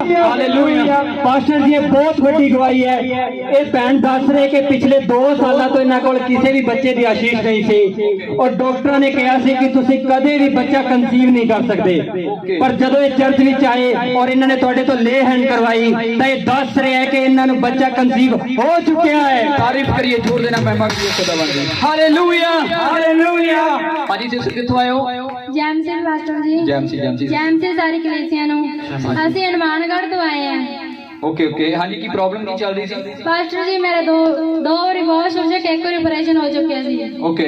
Hallelujah. Pastor जी बहुत बड़ी गवाही है। ये भैन दस रहे कि पिछले 2 साल तो इन्हों को किसी भी बच्चे की आशीष नहीं सी और डॉक्टर ने कहा कि तुसी कदे भी बच्चा कंसीव नहीं कर सकते, पर जदों ये चर्च में आए और इन्होंने तुहाडे तो ले हैंड करवाई तो ये दस रहे हैं कि इन्हों बच्चा कंसीव हो चुका है। तारीफ करिए, जोर देना महिमा करिए खुदावंद दी। Hallelujah hallelujah. भाजी जी कित्थों आए हो? जैम से पास्टर जी, जैम से सारी कलीसिया नु ਅਸੀਂ ਹਨੂਮਾਨਗੜ੍ਹ ਤੋਂ ਆਏ ਆ। ओके ओके, हाँ जी की प्रॉब्लम की चल रही थी? पास्टर जी मेरा दो वारी बहुत सब्जेक्ट एक बार ऑपरेशन हो चुका सी। ओके,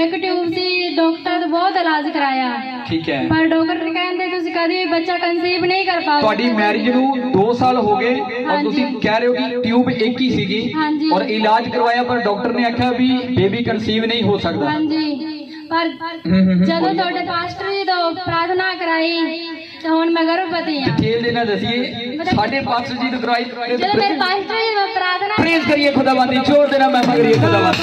एक ट्यूब सी, डॉक्टर तो बहुत इलाज कराया, ठीक है, पर डॉक्टर ने कहते ਤੁਸੀਂ कभी भी बच्चा कंसीव नहीं कर पाओगे। ਤੁਹਾਡੀ ਮੈਰਿਜ ਨੂੰ 2 ਸਾਲ ਹੋ ਗਏ और ਤੁਸੀਂ ਕਹਿ ਰਹੇ ਹੋ ਕਿ ट्यूब एक ही ਸੀਗੀ और इलाज करवाया पर डॉक्टर ने आख्या भी बेबी कंसीव नहीं हो सकता। हाँ जी, पर ਜਦੋਂ ਤੁਹਾਡੇ ਪਾਸਟਰ ਜੀ ਤੋਂ ਪ੍ਰਾਰਥਨਾ ਕਰਾਈ तो हुण मैं गर्भवती हां। डिटेल देना दसिए साडे पास्टर जी तो करवाई ਜਦੋਂ ਮੇਰੇ ਪਾਸਟਰ ਜੀ ਤੋਂ ਪ੍ਰਾਰਥਨਾ प्रेज करिए खुदावंद दी, जोर देना महिमा करिए खुदावंद।